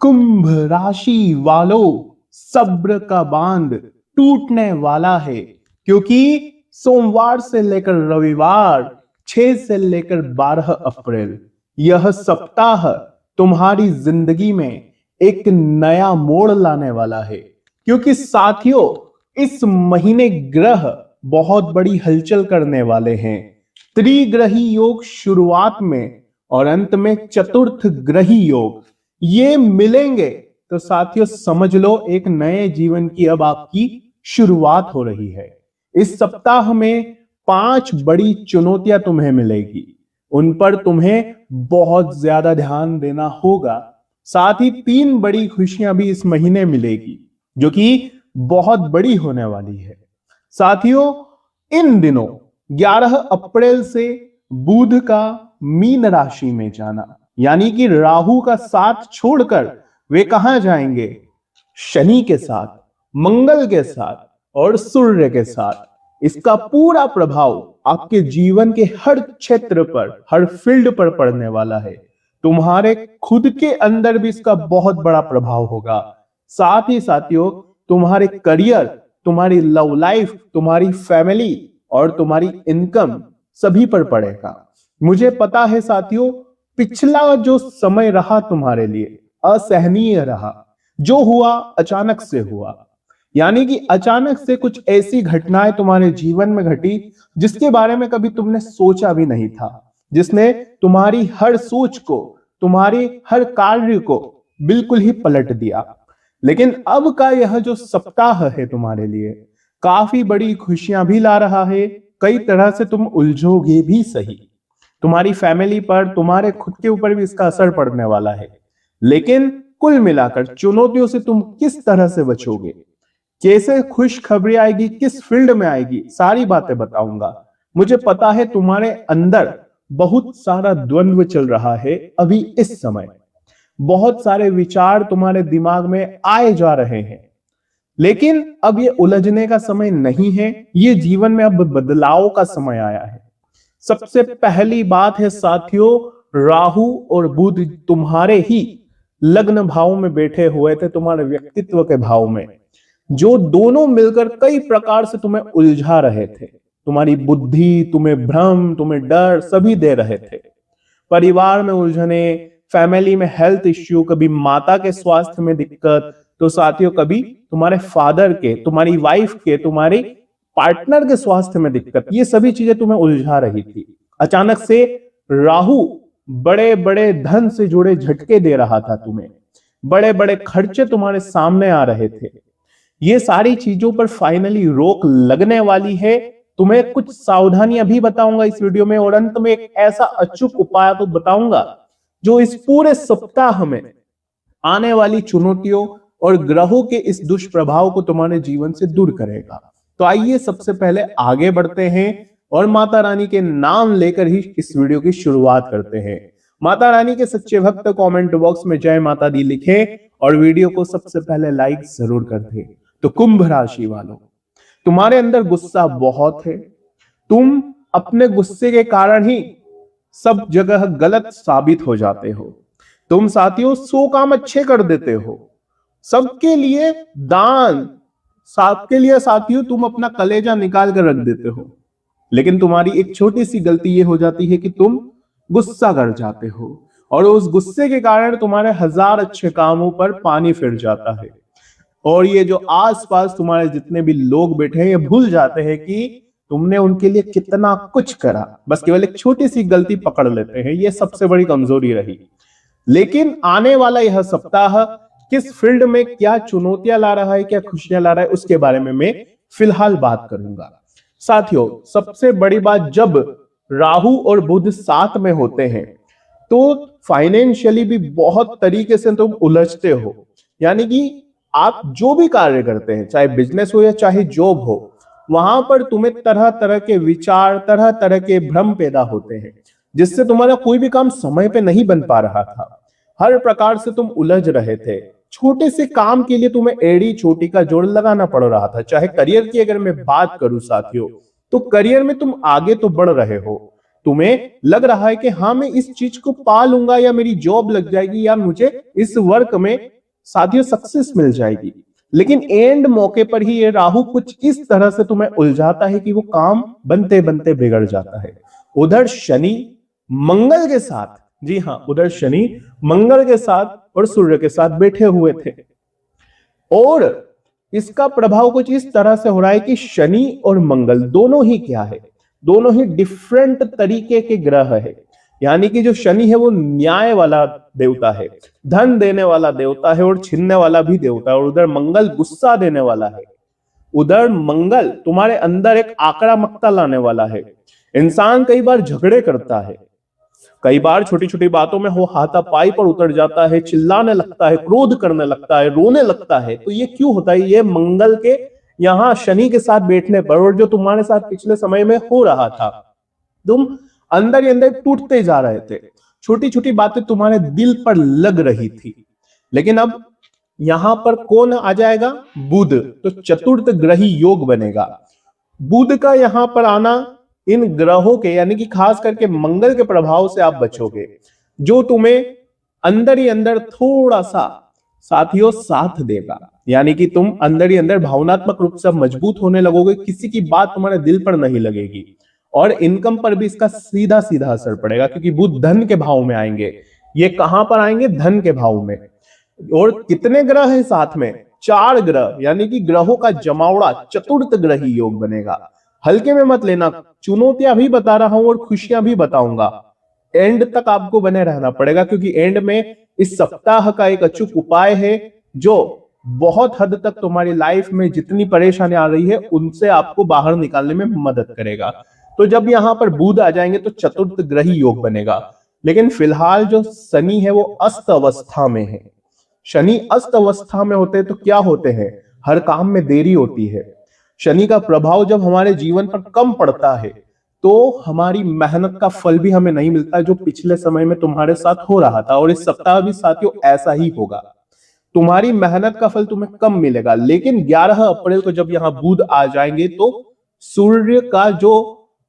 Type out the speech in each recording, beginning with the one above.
कुंभ राशि वालों, सब्र का बांध टूटने वाला है, क्योंकि सोमवार से लेकर रविवार 6 से लेकर 12 अप्रैल यह सप्ताह तुम्हारी जिंदगी में एक नया मोड़ लाने वाला है। क्योंकि साथियों, इस महीने ग्रह बहुत बड़ी हलचल करने वाले हैं। त्रिग्रही योग शुरुआत में और अंत में चतुर्थ ग्रही योग ये मिलेंगे तो साथियों समझ लो एक नए जीवन की अब आपकी शुरुआत हो रही है। इस सप्ताह में 5 बड़ी चुनौतियां तुम्हें मिलेगी, उन पर तुम्हें बहुत ज्यादा ध्यान देना होगा। साथ ही 3 बड़ी खुशियां भी इस महीने मिलेगी जो कि बहुत बड़ी होने वाली है। साथियों, इन दिनों 11 अप्रैल से बुध का मीन राशि में जाना, यानी कि राहु का साथ छोड़कर वे कहां जाएंगे? शनि के साथ, मंगल के साथ और सूर्य के साथ। इसका पूरा प्रभाव आपके जीवन के हर क्षेत्र पर, हर फील्ड पर पड़ने वाला है। तुम्हारे खुद के अंदर भी इसका बहुत बड़ा प्रभाव होगा। साथ ही साथियों, तुम्हारे करियर, तुम्हारी लव लाइफ, तुम्हारी फैमिली और तुम्हारी इनकम सभी पर पड़ेगा। मुझे पता है साथियों, पिछला जो समय रहा तुम्हारे लिए असहनीय रहा। जो हुआ अचानक से हुआ, यानी कि अचानक से कुछ ऐसी घटनाएं तुम्हारे जीवन में घटी जिसके बारे में कभी तुमने सोचा भी नहीं था, जिसने तुम्हारी हर सोच को, तुम्हारी हर कार्य को बिल्कुल ही पलट दिया। लेकिन अब का यह जो सप्ताह है तुम्हारे लिए काफी बड़ी खुशियां भी ला रहा है। कई तरह से तुम उलझोगे भी सही, तुम्हारी फैमिली पर, तुम्हारे खुद के ऊपर भी इसका असर पड़ने वाला है। लेकिन कुल मिलाकर चुनौतियों से तुम किस तरह से बचोगे, कैसे खुशखबरी आएगी, किस फील्ड में आएगी, सारी बातें बताऊंगा। मुझे पता है तुम्हारे अंदर बहुत सारा द्वंद्व चल रहा है अभी इस समय, बहुत सारे विचार तुम्हारे दिमाग में आए जा रहे हैं। लेकिन अब ये उलझने का समय नहीं है, ये जीवन में अब बदलाव का समय आया है। सबसे पहली बात है साथियों, राहु और बुध तुम्हारे ही लग्न भाव में बैठे हुए थे, तुम्हारे व्यक्तित्व के भाव में, जो दोनों मिलकर कई प्रकार से तुम्हें उलझा रहे थे। तुम्हारी बुद्धि तुम्हें भ्रम, तुम्हें डर सभी दे रहे थे। परिवार में उलझने, फैमिली में हेल्थ इश्यू, कभी माता के स्वास्थ्य में दिक्कत, तो साथियों कभी तुम्हारे फादर के, तुम्हारी वाइफ के, तुम्हारी पार्टनर के स्वास्थ्य में दिक्कत, ये सभी चीजें तुम्हें उलझा रही थी। अचानक से राहु बड़े बड़े धन से जुड़े झटके दे रहा था तुम्हें, बड़े बड़े खर्चे तुम्हारे सामने आ रहे थे। ये सारी चीजों पर फाइनली रोक लगने वाली है। तुम्हें कुछ सावधानियां भी बताऊंगा इस वीडियो में, और अंत में एक ऐसा अचूक उपाय तो बताऊंगा जो इस पूरे सप्ताह में आने वाली चुनौतियों और ग्रहों के इस दुष्प्रभाव को तुम्हारे जीवन से दूर करेगा। तो आइए सबसे पहले आगे बढ़ते हैं और माता रानी के नाम लेकर ही इस वीडियो की शुरुआत करते हैं। माता रानी के सच्चे भक्त कमेंट बॉक्स में जय माता दी लिखें और वीडियो को सबसे पहले लाइक जरूर कर दें। तो कुंभ राशि वालों, तुम्हारे अंदर गुस्सा बहुत है। तुम अपने गुस्से के कारण ही सब जगह गलत साबित हो जाते हो। तुम साथियों 100 काम अच्छे कर देते हो, सबके लिए दान, सबके लिए साथियों तुम अपना कलेजा निकाल कर रख देते हो। लेकिन तुम्हारी एक छोटी सी गलती ये हो जाती है कि तुम गुस्सा कर जाते हो, और उस गुस्से के कारण तुम्हारे 1000 अच्छे कामों पर पानी फिर जाता है। और ये जो आसपास तुम्हारे जितने भी लोग बैठे हैं, ये भूल जाते हैं कि तुमने उनके लिए कितना कुछ करा, बस केवल एक छोटी सी गलती पकड़ लेते हैं। ये सबसे बड़ी कमजोरी रही। लेकिन आने वाला यह सप्ताह किस फील्ड में क्या चुनौतियां ला रहा है, क्या खुशियां ला रहा है, उसके बारे में मैं फिलहाल बात करूंगा। साथियों, सबसे बड़ी बात, जब राहु और बुध साथ में होते हैं तो फाइनेंशियली भी बहुत तरीके से तुम उलझते हो। यानी कि आप जो भी कार्य करते हैं, चाहे बिजनेस हो या चाहे जॉब हो, वहां पर तुम्हें तरह तरह के विचार, तरह तरह के भ्रम पैदा होते हैं, जिससे तुम्हारा कोई भी काम समय पे नहीं बन पा रहा था। हर प्रकार से तुम उलझ रहे थे। छोटे से काम के लिए तुम्हें एड़ी चोटी का जोड़ लगाना पड़ रहा था। चाहे करियर की अगर मैं बात करूं साथियों, तो करियर में तुम आगे तो बढ़ रहे हो, तुम्हें लग रहा है कि हाँ मैं इस चीज को पा लूंगा, या मेरी जॉब लग जाएगी, या मुझे इस वर्क में साथियों सक्सेस मिल जाएगी, लेकिन एंड मौके पर ही ये राहु कुछ इस तरह से तुम्हें उलझाता है कि वो काम बनते बनते बिगड़ जाता है। उधर शनि मंगल के साथ, जी हां, उधर शनि मंगल के साथ और सूर्य के साथ बैठे हुए थे, और इसका प्रभाव कुछ इस तरह से हो रहा है कि शनि और मंगल दोनों ही क्या है, दोनों ही डिफरेंट तरीके के ग्रह है। यानी कि जो शनि है वो न्याय वाला देवता है, धन देने वाला देवता है और छीनने वाला भी देवता है, और उधर मंगल गुस्सा देने वाला है। उधर मंगल तुम्हारे अंदर एक आक्रामकता लाने वाला है। इंसान कई बार झगड़े करता है, कई बार छोटी छोटी बातों में वो हाथापाई पर उतर जाता है, चिल्लाने लगता है, क्रोध करने लगता है, रोने लगता है। तो ये क्यों होता है? ये मंगल के यहां शनि के साथ बैठने पर, और जो तुम्हारे साथ पिछले समय में हो रहा था, तुम अंदर ही अंदर टूटते जा रहे थे, छोटी छोटी बातें तुम्हारे दिल पर लग रही थी। लेकिन अब यहां पर कौन आ जाएगा? बुध। तो चतुर्थ ग्रही योग बनेगा। बुध का यहां पर आना इन ग्रहों के, यानी कि खास करके मंगल के प्रभाव से आप बचोगे, जो तुम्हें अंदर ही अंदर थोड़ा सा साथियों साथ देगा। यानी कि तुम अंदर ही अंदर भावनात्मक रूप से मजबूत होने लगोगे, किसी की बात तुम्हारे दिल पर नहीं लगेगी, और इनकम पर भी इसका सीधा सीधा असर पड़ेगा, क्योंकि बुध धन के भाव में आएंगे। ये कहां पर आएंगे? धन के भाव में। और कितने ग्रह हैं साथ में? 4 ग्रह, यानी कि ग्रहों का जमावड़ा चतुर्थ ग्रही योग बनेगा। हल्के में मत लेना, चुनौतियां भी बता रहा हूं और खुशियां भी बताऊंगा। एंड तक आपको बने रहना पड़ेगा, क्योंकि एंड में इस सप्ताह का एक अचूक उपाय है जो बहुत हद तक तुम्हारी लाइफ में जितनी परेशानी आ रही है उनसे आपको बाहर निकालने में मदद करेगा। तो जब यहां पर बुध आ जाएंगे तो चतुर्थ ग्रही योग बनेगा। लेकिन फिलहाल जो शनि है वो अस्त अवस्था में है। शनि अस्त अवस्था में होते हैं तो क्या होते हैं? हर काम में देरी होती है। शनि का प्रभाव जब हमारे जीवन पर कम पड़ता है तो हमारी मेहनत का फल भी हमें नहीं मिलता, जो पिछले समय में तुम्हारे साथ हो रहा था, और इस सप्ताह भी साथियों ऐसा ही होगा। तुम्हारी मेहनत का फल तुम्हें कम मिलेगा। लेकिन 11 अप्रैल को जब यहां बुध आ जाएंगे तो सूर्य का जो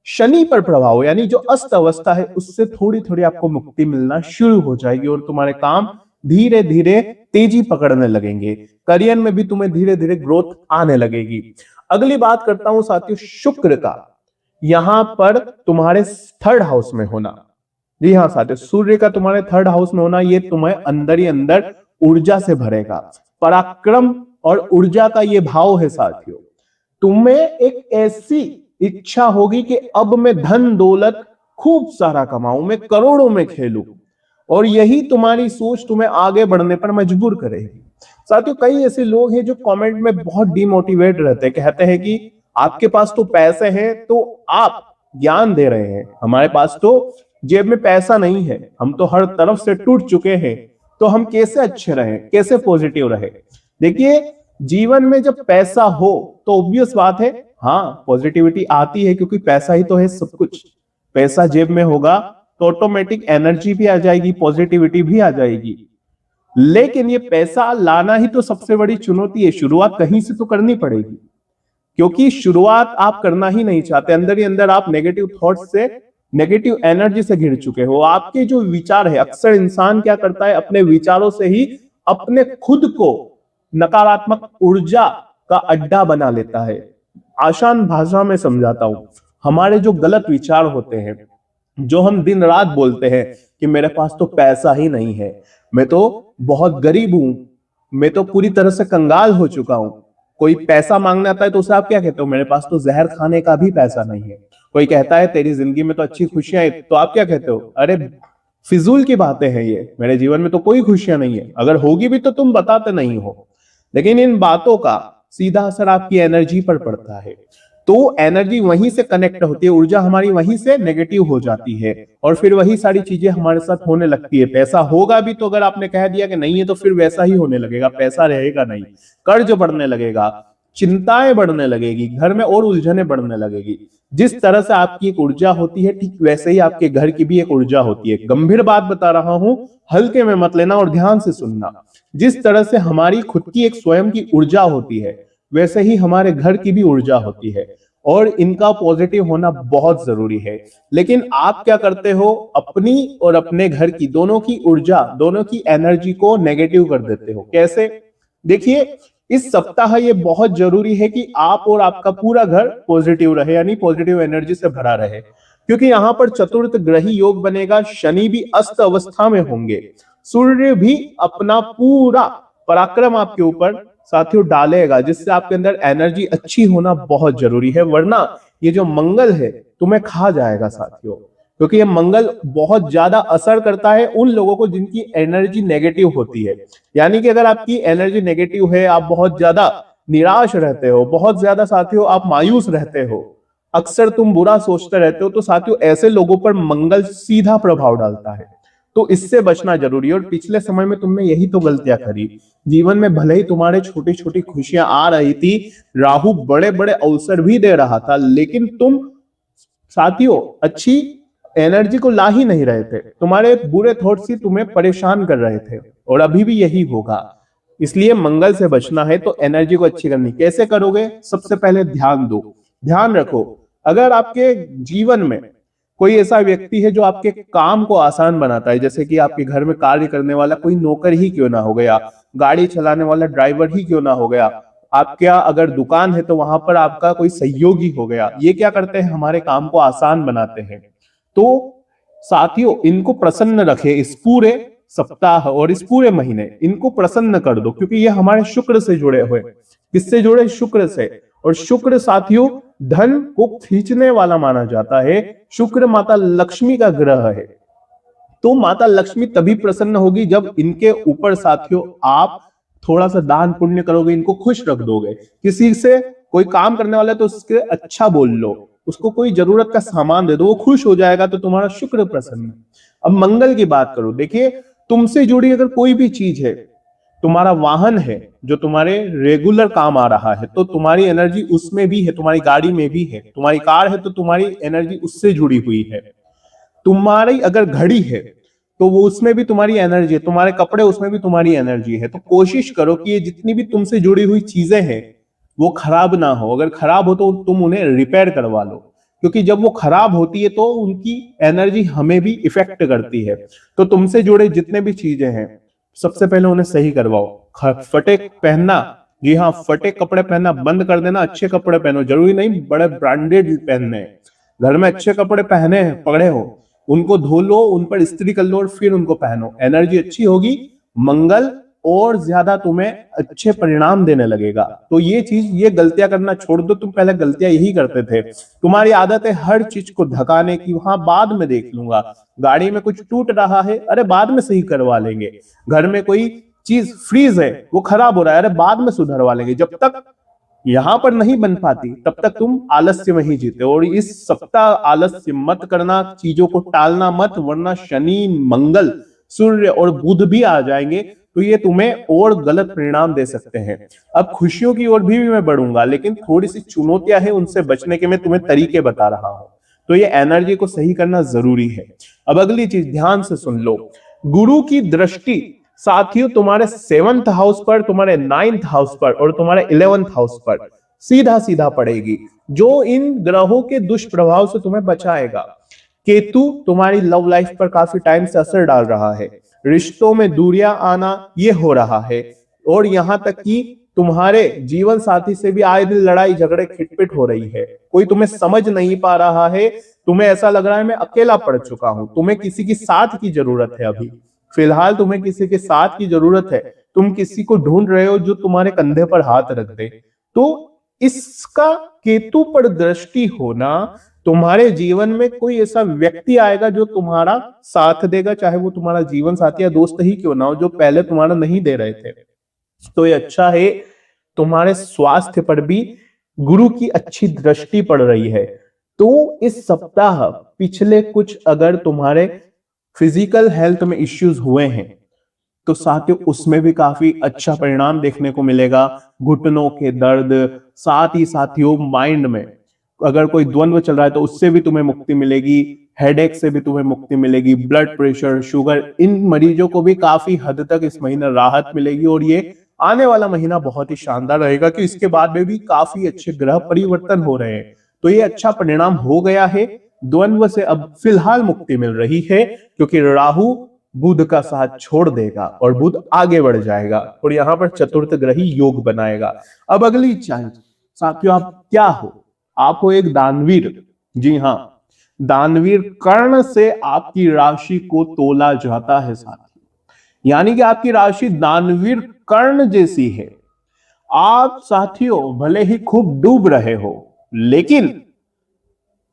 शनि पर प्रभाव, यानी जो अस्त अवस्था है, उससे थोड़ी थोड़ी आपको मुक्ति मिलना शुरू हो जाएगी, और तुम्हारे काम धीरे धीरे तेजी पकड़ने लगेंगे। करियर में भी तुम्हें धीरे धीरे ग्रोथ आने लगेगी। अगली बात करता हूं साथियों शुक्र का, यहां पर तुम्हारे 3rd हाउस में होना। जी हाँ साथियों, सूर्य का तुम्हारे 3rd हाउस में होना, ये तुम्हें अंदर ही अंदर ऊर्जा से भरेगा। पराक्रम और ऊर्जा का ये भाव है साथियों। तुम्हें एक ऐसी इच्छा होगी कि अब मैं धन दौलत खूब सारा कमाऊं, मैं करोड़ों में खेलूं, और यही तुम्हारी सोच तुम्हें आगे बढ़ने पर मजबूर करेगी। साथियों कई ऐसे लोग हैं जो कमेंट में बहुत डिमोटिवेट रहते हैं, कहते हैं कि आपके पास तो पैसे हैं तो आप ज्ञान दे रहे हैं, हमारे पास तो जेब में पैसा नहीं है, हम तो हर तरफ से टूट चुके हैं, तो हम कैसे अच्छे रहे, कैसे पॉजिटिव रहे। देखिए जीवन में जब पैसा हो तो ऑब्वियस बात है, हाँ पॉजिटिविटी आती है, क्योंकि पैसा ही तो है सब कुछ। पैसा जेब में होगा तो ऑटोमेटिक एनर्जी भी आ जाएगी, पॉजिटिविटी भी आ जाएगी। लेकिन ये पैसा लाना ही तो सबसे बड़ी चुनौती है। शुरुआत कहीं से तो करनी पड़ेगी, क्योंकि शुरुआत आप करना ही नहीं चाहते। अंदर ही अंदर आप नेगेटिव थॉट से, नेगेटिव एनर्जी से घिर चुके हो। आपके जो विचार है, अक्सर इंसान क्या करता है, अपने विचारों से ही अपने खुद को नकारात्मक ऊर्जा का अड्डा बना लेता है। आसान भाषा में समझाता हूं, हमारे जो गलत विचार होते हैं, जो हम दिन रात बोलते हैं कि मेरे पास तो पैसा ही नहीं है, मैं तो बहुत गरीब हूं, मैं तो पूरी तरह से कंगाल हो चुका हूं। कोई पैसा मांगने आता है तो उसे आप क्या कहते हो? मेरे पास तो जहर खाने का भी पैसा नहीं है। कोई कहता है तेरी जिंदगी में तो अच्छी खुशियां हैं, तो आप क्या कहते हो? अरे फिजूल की बातें हैं ये, मेरे जीवन में तो कोई खुशियां नहीं है, अगर होगी भी तो तुम बताते नहीं हो। लेकिन इन बातों का सीधा असर आपकी एनर्जी पर पड़ता है, तो एनर्जी वहीं से कनेक्ट होती है, ऊर्जा हमारी वहीं से नेगेटिव हो जाती है, और फिर वही सारी चीजें हमारे साथ होने लगती है। पैसा होगा भी तो अगर आपने कह दिया कि नहीं है, तो फिर वैसा ही होने लगेगा, पैसा रहेगा नहीं, कर्ज बढ़ने लगेगा, चिंताएं बढ़ने लगेगी, घर में और उलझने बढ़ने लगेगी। जिस तरह से आपकी एक ऊर्जा होती है, ठीक वैसे ही आपके घर की भी एक ऊर्जा होती है। गंभीर बात बता रहा हूं, हल्के में मत लेना और ध्यान से सुनना। जिस तरह से हमारी खुद की एक स्वयं की ऊर्जा होती है, वैसे ही हमारे घर की भी ऊर्जा होती है। और इनका पॉजिटिव होना बहुत जरूरी है। लेकिन आप क्या करते हो, अपनी और अपने घर की दोनों की ऊर्जा, दोनों की एनर्जी को नेगेटिव कर देते हो। कैसे? देखिए, इस सप्ताह ये बहुत जरूरी है कि आप और आपका पूरा घर पॉजिटिव रहे, यानी पॉजिटिव एनर्जी से भरा रहे, क्योंकि यहां पर चतुर्थ ग्रही योग बनेगा, शनि भी अस्त अवस्था में होंगे, सूर्य भी अपना पूरा पराक्रम आपके ऊपर साथियों डालेगा, जिससे आपके अंदर एनर्जी अच्छी होना बहुत जरूरी है। वरना ये जो मंगल है तुम्हें खा जाएगा साथियों, क्योंकि ये मंगल बहुत ज्यादा असर करता है उन लोगों को जिनकी एनर्जी नेगेटिव होती है। यानी कि अगर आपकी एनर्जी नेगेटिव है, आप बहुत ज्यादा निराश रहते हो, बहुत ज्यादा साथियों आप मायूस रहते हो, अक्सर तुम बुरा सोचते रहते हो, तो साथियों ऐसे लोगों पर मंगल सीधा प्रभाव डालता है। तो इससे बचना जरूरी है। और पिछले समय में तुमने यही तो गलतियां करी। जीवन में भले ही तुम्हारे छोटी छोटी खुशियां आ रही थी, राहु बड़े बड़े अवसर भी दे रहा था, लेकिन तुम साथियों अच्छी एनर्जी को ला ही नहीं रहे थे। तुम्हारे बुरे थॉट्स ही तुम्हें परेशान कर रहे थे, और अभी भी यही होगा। इसलिए मंगल से बचना है तो एनर्जी को अच्छी करनी। कैसे करोगे? सबसे पहले ध्यान दो, ध्यान रखो। अगर आपके जीवन में कोई ऐसा व्यक्ति है जो आपके काम को आसान बनाता है, जैसे कि आपके घर में कार्य करने वाला कोई नौकर ही क्यों ना हो गया, गाड़ी चलाने वाला ड्राइवर ही क्यों ना हो गया, आपका अगर दुकान है तो वहां पर आपका कोई सहयोगी हो गया, ये क्या करते हैं, हमारे काम को आसान बनाते हैं। तो साथियों इनको प्रसन्न रखे इस पूरे सप्ताह और इस पूरे महीने, इनको प्रसन्न कर दो, क्योंकि ये हमारे शुक्र से जुड़े हुए। किससे जुड़े? शुक्र से। और शुक्र साथियों धन को खींचने वाला माना जाता है। शुक्र माता लक्ष्मी का ग्रह है। तो माता लक्ष्मी तभी प्रसन्न होगी जब इनके ऊपर साथियों आप थोड़ा सा दान पुण्य करोगे, इनको खुश रख दोगे। किसी से कोई काम करने वाला है तो उसके अच्छा बोल लो, उसको कोई जरूरत का सामान दे दो, वो खुश हो जाएगा, तो तुम्हारा शुक्र प्रसन्न है। अब मंगल की बात करो। देखिए, तुमसे जुड़ी अगर कोई भी चीज है, तुम्हारा वाहन है जो तुम्हारे रेगुलर काम आ रहा है, तो तुम्हारी एनर्जी उसमें भी है, तुम्हारी गाड़ी में भी है। तुम्हारी कार है तो तुम्हारी एनर्जी उससे जुड़ी हुई है। तुम्हारी अगर घड़ी है तो वो उसमें भी तुम्हारी एनर्जी है, तुम्हारे कपड़े उसमें भी तुम्हारी एनर्जी है। तो कोशिश करो कि ये जितनी भी तुमसे जुड़ी हुई चीजें हैं वो खराब ना हो। अगर खराब हो तो तुम उन्हें रिपेयर करवा लो, क्योंकि जब वो खराब होती है तो उनकी एनर्जी हमें भी इफेक्ट करती है। तो तुमसे जुड़े जितने भी चीजें हैं सबसे पहले उन्हें सही करवाओ। फटे पहनना, जी हाँ, फटे कपड़े पहनना बंद कर देना, अच्छे कपड़े पहनो। जरूरी नहीं बड़े ब्रांडेड पहनने, घर में अच्छे कपड़े पहने पड़े हो उनको धो लो, उन पर इस्त्री कर लो और फिर उनको पहनो। एनर्जी अच्छी होगी, मंगल और ज्यादा तुम्हें अच्छे परिणाम देने लगेगा। तो ये चीज, ये गलतियां करना छोड़ दो। तुम पहले गलतियां यही करते थे। तुम्हारी आदत है हर चीज को धकाने की, वहां बाद में देख लूंगा। गाड़ी में कुछ टूट रहा है, अरे बाद में सही करवा लेंगे। घर में कोई चीज, फ्रीज है वो खराब हो रहा है, अरे बाद में सुधरवा लेंगे। जब तक यहां पर नहीं बन पाती तब तक तुम आलस्य में ही जीते। और इस सप्ताह आलस्य मत करना, चीजों को टालना मत, वरना शनि, मंगल, सूर्य और बुध भी आ जाएंगे तो ये तुम्हें और गलत परिणाम दे सकते हैं। अब खुशियों की ओर भी मैं बढ़ूंगा, लेकिन थोड़ी सी चुनौतियां हैं, उनसे बचने के मैं तुम्हें तरीके बता रहा हूं। तो ये एनर्जी को सही करना जरूरी है। अब अगली चीज ध्यान से सुन लो। गुरु की दृष्टि साथियों तुम्हारे 7th हाउस पर, तुम्हारे 9th हाउस पर और तुम्हारे 11th हाउस पर सीधा सीधा पड़ेगी, जो इन ग्रहों के दुष्प्रभाव से तुम्हें बचाएगा। केतु तुम्हारी लव लाइफ पर काफी टाइम से असर डाल रहा है, रिश्तों में दूरियां आना ये हो रहा है, और यहां तक कि तुम्हारे जीवन साथी से भी आए दिन लड़ाई झगड़े खिटपिट हो रही है। कोई तुम्हें समझ नहीं पा रहा है, तुम्हें ऐसा लग रहा है मैं अकेला पड़ चुका हूं। तुम्हें किसी की साथ की जरूरत है। अभी फिलहाल तुम्हें किसी के साथ की जरूरत है। तुम किसी को ढूंढ रहे हो जो तुम्हारे कंधे पर हाथ रख दे। तो इसका केतु पर दृष्टि होना, तुम्हारे जीवन में कोई ऐसा व्यक्ति आएगा जो तुम्हारा साथ देगा, चाहे वो तुम्हारा जीवन साथी या दोस्त ही क्यों ना हो, जो पहले तुम्हारा नहीं दे रहे थे। तो ये अच्छा है। तुम्हारे स्वास्थ्य पर भी गुरु की अच्छी दृष्टि पड़ रही है। तो इस सप्ताह पिछले कुछ अगर तुम्हारे फिजिकल हेल्थ में इश्यूज हुए हैं तो साथियों उसमें भी काफी अच्छा परिणाम देखने को मिलेगा। घुटनों के दर्द, साथ ही साथियों माइंड में अगर कोई द्वंद्व चल रहा है तो उससे भी तुम्हें मुक्ति मिलेगी। हेडेक से भी तुम्हें मुक्ति मिलेगी। ब्लड प्रेशर, शुगर, इन मरीजों को भी काफी हद तक इस महीने राहत मिलेगी। और ये आने वाला महीना बहुत ही शानदार रहेगा कि इसके बाद में भी काफी अच्छे ग्रह परिवर्तन हो रहे हैं। तो ये अच्छा परिणाम हो गया है। द्वंद्व से अब फिलहाल मुक्ति मिल रही है, क्योंकि राहु बुध का साथ छोड़ देगा और बुध आगे बढ़ जाएगा और यहां पर चतुर्थ ग्रही योग बनाएगा। अब अगली चांस साथियों, आप क्या हो? आप हो एक दानवीर। जी हाँ, दानवीर कर्ण से आपकी राशि को तोला जाता है साथियों, यानी कि आपकी राशि दानवीर कर्ण जैसी है। आप साथियों भले ही खूब डूब रहे हो, लेकिन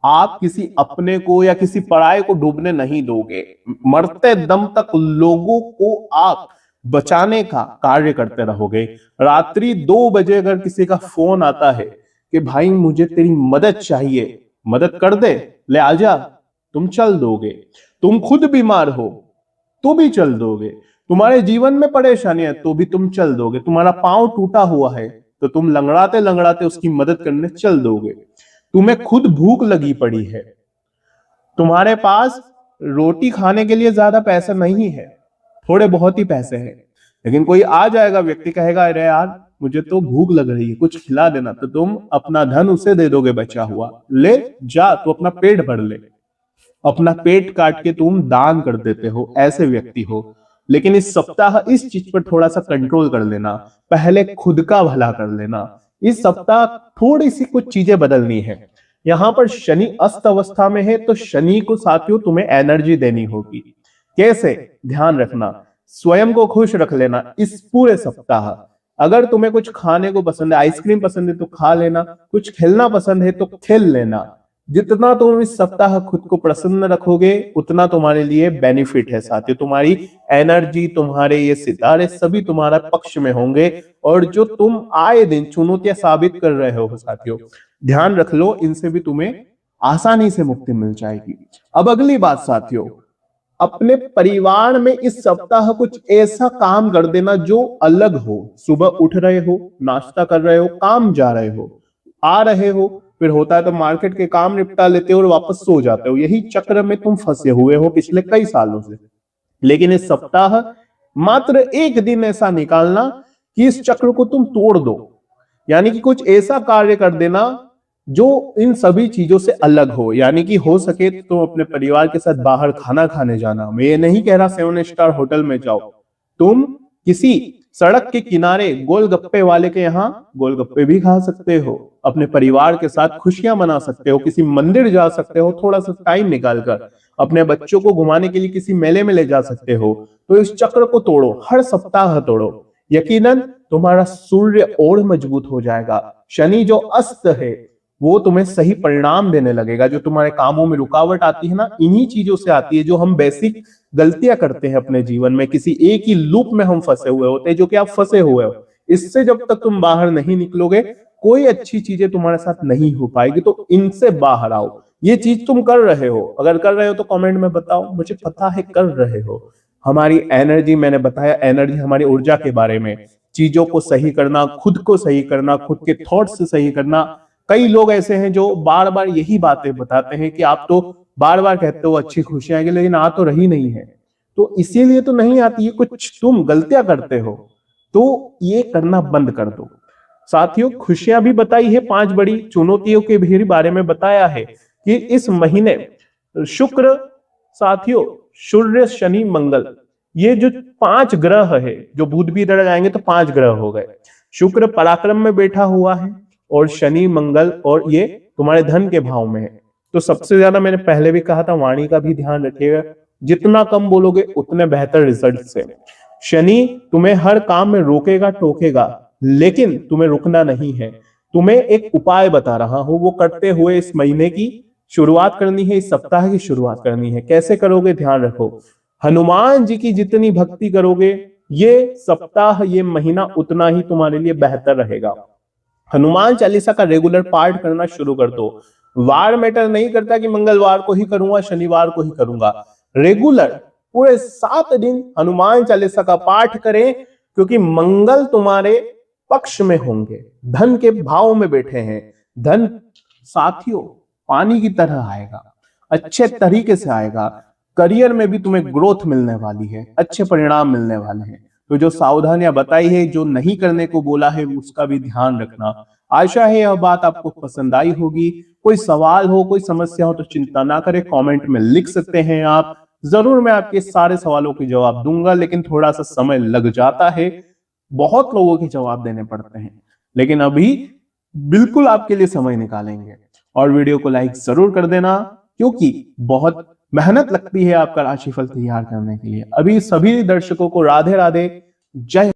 आप किसी अपने को या किसी पराये को डूबने नहीं दोगे। मरते दम तक लोगों को आप बचाने का कार्य करते रहोगे। रात्रि 2 बजे अगर किसी का फोन आता है कि भाई मुझे तेरी मदद चाहिए, मदद कर दे, ले आजा, तुम चल दोगे। तुम खुद बीमार हो तो भी चल दोगे। तुम्हारे जीवन में परेशानी है तो भी तुम चल दोगे। तुम्हारा पांव टूटा हुआ है तो तुम लंगड़ाते लंगड़ाते उसकी मदद करने चल दोगे। तुम्हें खुद भूख लगी पड़ी है, तुम्हारे पास रोटी खाने के लिए ज्यादा पैसा नहीं है, थोड़े बहुत ही पैसे हैं, लेकिन कोई आ जाएगा, व्यक्ति कहेगा अरे यार मुझे तो भूख लग रही है, कुछ खिला देना, तो तुम अपना धन उसे दे दोगे बचा हुआ, ले जा तू अपना पेट भर ले। अपना पेट काट के तुम दान कर देते हो, ऐसे व्यक्ति हो। लेकिन इस सप्ताह इस चीज पर थोड़ा सा कंट्रोल कर लेना, पहले खुद का भला कर लेना। इस सप्ताह थोड़ी सी कुछ चीजें बदलनी है। यहां पर शनि अस्त अवस्था में है, तो शनि को साथियों तुम्हें एनर्जी देनी होगी। कैसे? ध्यान रखना, स्वयं को खुश रख लेना इस पूरे सप्ताह। अगर तुम्हें कुछ खाने को पसंद है, आइसक्रीम पसंद है तो खा लेना, कुछ खेलना पसंद है तो खेल लेना। जितना तुम इस सप्ताह खुद को प्रसन्न रखोगे उतना तुम्हारे लिए बेनिफिट है साथियों। तुम्हारी एनर्जी, तुम्हारे ये सितारे सभी तुम्हारा पक्ष में होंगे, और जो तुम आए दिन चुनौतियां साबित कर रहे हो साथियों, ध्यान रख लो, इनसे भी तुम्हें आसानी से मुक्ति मिल जाएगी। अब अगली बात साथियों, अपने परिवार में इस सप्ताह कुछ ऐसा काम कर देना जो अलग हो। सुबह उठ रहे हो, नाश्ता कर रहे हो, काम जा रहे हो, आ रहे हो, फिर होता है तो मार्केट के काम निपटा लेते हो और वापस सो जाते हो। यही चक्र में तुम फंसे हुए हो पिछले कई सालों से। लेकिन इस सप्ताह मात्र एक दिन ऐसा निकालना कि इस चक्र को तुम तोड़ दो, यानी कि कुछ ऐसा कार्य कर देना जो इन सभी चीजों से अलग हो। यानी कि हो सके तो तुम अपने परिवार के साथ बाहर खाना खाने जाना। मैं ये नहीं कह रहा 7 स्टार होटल में जाओ, तुम किसी सड़क के किनारे गोलगप्पे वाले के यहाँ गोलगप्पे भी खा सकते हो, अपने परिवार के साथ खुशियां मना सकते हो, किसी मंदिर जा सकते हो, थोड़ा सा टाइम निकालकर अपने बच्चों को घुमाने के लिए किसी मेले में ले जा सकते हो। तो इस चक्र को तोड़ो, हर सप्ताह तोड़ो, यकीनन तुम्हारा सूर्य और मजबूत हो जाएगा। शनि जो अस्त है वो तुम्हें सही परिणाम देने लगेगा। जो तुम्हारे कामों में रुकावट आती है ना, इन्हीं चीजों से आती है, जो हम बेसिक गलतियां करते हैं अपने जीवन में। किसी एक ही लूप में हम फंसे हुए होते हैं, जो कि आप फंसे हुए हो। इससे जब तक तुम बाहर नहीं निकलोगे, कोई अच्छी चीजें तुम्हारे साथ नहीं हो पाएगी। तो इनसे बाहर आओ। ये चीज तुम कर रहे हो, अगर कर रहे हो तो कमेंट में बताओ, मुझे पता है कर रहे हो। हमारी एनर्जी, मैंने बताया एनर्जी हमारी ऊर्जा के बारे में, चीजों को सही करना, खुद को सही करना, खुद के थॉट्स से सही करना। कई लोग ऐसे हैं जो बार बार यही बातें बताते हैं कि आप तो बार बार कहते हो अच्छी खुशियां आएंगी, लेकिन आ तो रही नहीं है। तो इसीलिए तो नहीं आती है, कुछ तुम गलतियां करते हो, तो ये करना बंद कर दो साथियों। खुशियां भी बताई है, 5 बड़ी चुनौतियों के भी बारे में बताया है कि इस महीने शुक्र साथियों, सूर्य, शनि, मंगल, ये जो 5 ग्रह है, जो बुध भी इधर जाएंगे तो 5 ग्रह हो गए। शुक्र पराक्रम में बैठा हुआ है, और शनि, मंगल और ये तुम्हारे धन के भाव में है। तो सबसे ज्यादा मैंने पहले भी कहा था, वाणी का भी ध्यान रखिएगा, जितना कम बोलोगे उतने बेहतर रिजल्ट से। शनि तुम्हें हर काम में रोकेगा टोकेगा, लेकिन तुम्हें रुकना नहीं है। तुम्हें एक उपाय बता रहा हूं, वो करते हुए इस महीने की शुरुआत करनी है, इस सप्ताह की शुरुआत करनी है। कैसे करोगे? ध्यान रखो, हनुमान जी की जितनी भक्ति करोगे ये सप्ताह, ये महीना उतना ही तुम्हारे लिए बेहतर रहेगा। हनुमान चालीसा का रेगुलर पाठ करना शुरू कर दो। वार मैटर नहीं करता कि मंगलवार को ही करूंगा, शनिवार को ही करूंगा। रेगुलर पूरे 7 दिन हनुमान चालीसा का पाठ करें, क्योंकि मंगल तुम्हारे पक्ष में होंगे, धन के भाव में बैठे हैं। धन साथियों पानी की तरह आएगा, अच्छे तरीके से आएगा। करियर में भी तुम्हें ग्रोथ मिलने वाली है, अच्छे परिणाम मिलने वाले हैं। तो जो सावधानियां बताई है, जो नहीं करने को बोला है, उसका भी ध्यान रखना। आशा है यह बात आपको पसंद आई होगी। कोई सवाल हो, कोई समस्या हो तो चिंता ना करें, कमेंट में लिख सकते हैं आप। जरूर मैं आपके सारे सवालों के जवाब दूंगा, लेकिन थोड़ा सा समय लग जाता है, बहुत लोगों के जवाब देने पड़ते हैं, लेकिन अभी बिल्कुल आपके लिए समय निकालेंगे। और वीडियो को लाइक जरूर कर देना, क्योंकि बहुत मेहनत लगती है आपका राशिफल तैयार करने के लिए। अभी सभी दर्शकों को राधे राधे, जय